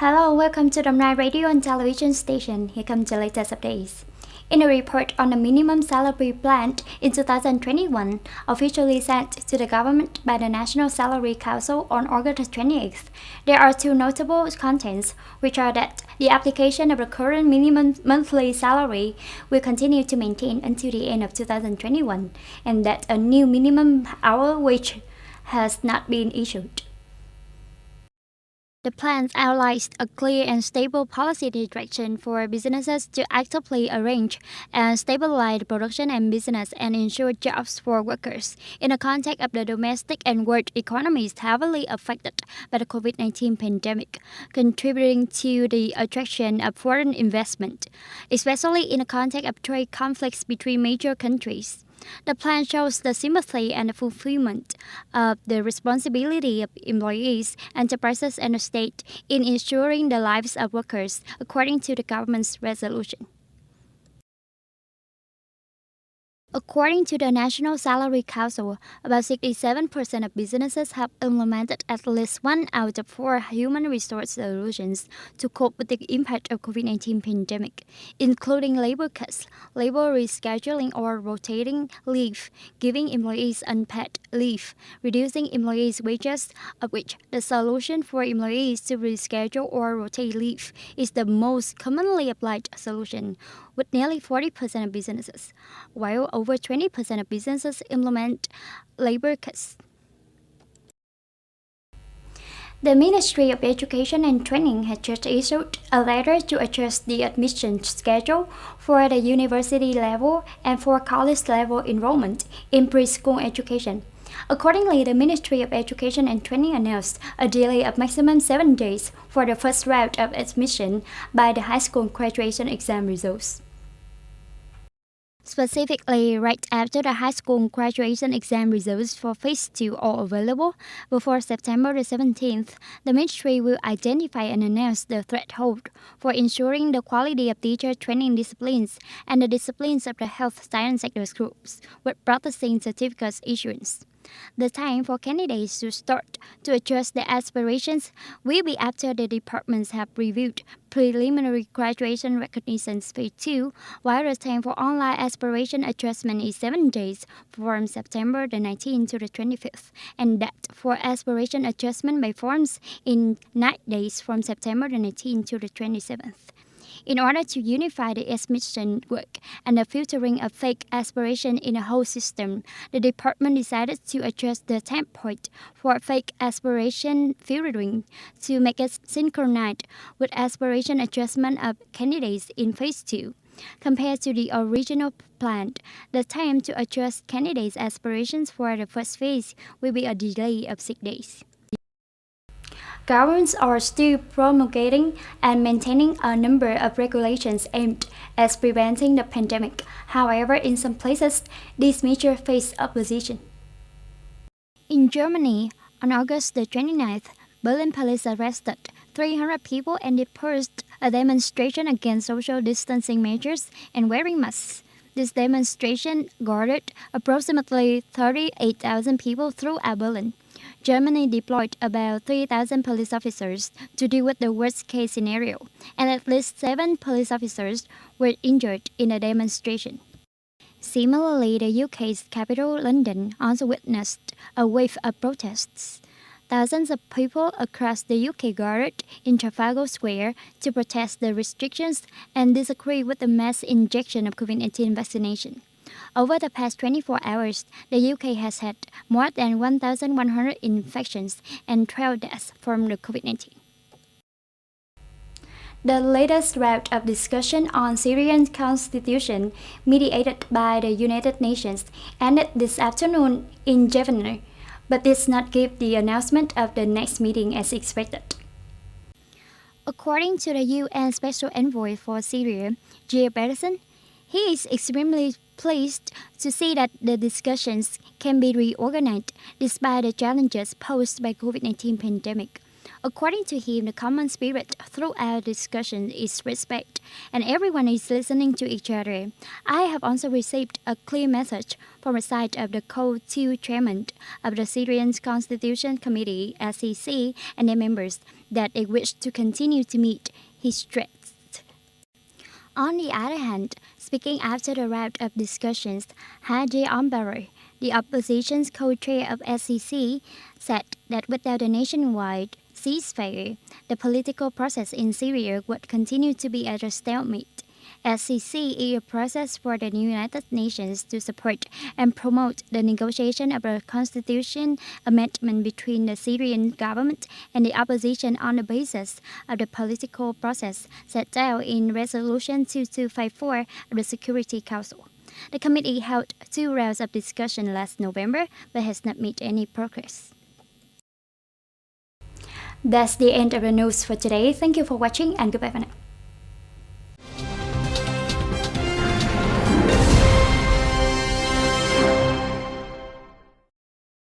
Hello, welcome to the Night Radio and Television Station. Here comes the latest updates. In a report on the minimum salary plan in 2021, officially sent to the government by the National Salary Council on August 28th, there are two notable contents, which are that the application of the current minimum monthly salary will continue to maintain until the end of 2021, and that a new minimum hour wage has not been issued. The plan outlines a clear and stable policy direction for businesses to actively arrange and stabilize production and business and ensure jobs for workers in the context of the domestic and world economies heavily affected by the COVID-19 pandemic, contributing to the attraction of foreign investment, especially in the context of trade conflicts between major countries. The plan shows the sympathy and the fulfillment of the responsibility of employees, enterprises, and the state in ensuring the lives of workers according to the government's resolution. According to the National Salary Council, about 67% of businesses have implemented at least one out of four human resource solutions to cope with the impact of COVID-19 pandemic, including labor cuts, labor rescheduling or rotating leave, giving employees unpaid leave, reducing employees' wages, of which the solution for employees to reschedule or rotate leave is the most commonly applied solution, with nearly 40% of businesses, while over 20% of businesses implement labor cuts. The Ministry of Education and Training has just issued a letter to adjust the admission schedule for the university level and for college level enrollment in preschool education. Accordingly, the Ministry of Education and Training announced a delay of maximum 7 days for the first round of admission by the high school graduation exam results. Specifically, right after the high school graduation exam results for Phase 2 are available, before September the 17th, the Ministry will identify and announce the threshold for ensuring the quality of teacher training disciplines and the disciplines of the health science sector groups with processing certificates issuance. The time for candidates to start to adjust their aspirations will be after the departments have reviewed preliminary graduation recognitions Phase 2, while the time for online aspiration adjustment is 7 days from September the 19th to the 25th, and that for aspiration adjustment by forms in 9 days from September the 19th to the 27th. In order to unify the admission work and the filtering of fake aspiration in the whole system, the department decided to adjust the time point for fake aspiration filtering to make it synchronized with aspiration adjustment of candidates in Phase 2. Compared to the original plan, the time to adjust candidates' aspirations for the first phase will be a delay of 6 days. Governments are still promulgating and maintaining a number of regulations aimed at preventing the pandemic. However, in some places, these measures face opposition. In Germany, on August the 29th, Berlin police arrested 300 people and dispersed a demonstration against social distancing measures and wearing masks. This demonstration gathered approximately 38,000 people throughout Berlin. Germany deployed about 3,000 police officers to deal with the worst-case scenario, and at least 7 police officers were injured in the demonstration. Similarly, the UK's capital, London, also witnessed a wave of protests. Thousands of people across the UK gathered in Trafalgar Square to protest the restrictions and disagree with the mass injection of COVID-19 vaccination. Over the past 24 hours, the UK has had more than 1,100 infections and 12 deaths from the COVID-19. The latest round of discussion on Syrian constitution, mediated by the United Nations, ended this afternoon in Geneva, but did not give the announcement of the next meeting as expected. According to the UN Special Envoy for Syria, Geir Pedersen, he is extremely pleased to see that the discussions can be reorganized despite the challenges posed by COVID-19 pandemic. According to him, the common spirit throughout the discussion is respect, and everyone is listening to each other. I have also received a clear message from the side of the co-2 chairman of the Syrian Constitution Committee (SCC) and their members that they wish to continue to meet, he stressed. On the other hand, speaking after the round of discussions, Hadi Ambari, the opposition's co-chair of SCC, said that without a nationwide ceasefire, the political process in Syria would continue to be at a stalemate. SCC is a process for the United Nations to support and promote the negotiation of a constitution amendment between the Syrian government and the opposition on the basis of the political process set out in Resolution 2254 of the Security Council. The committee held 2 rounds of discussion last November but has not made any progress. That's the end of the news for today. Thank you for watching and goodbye for now.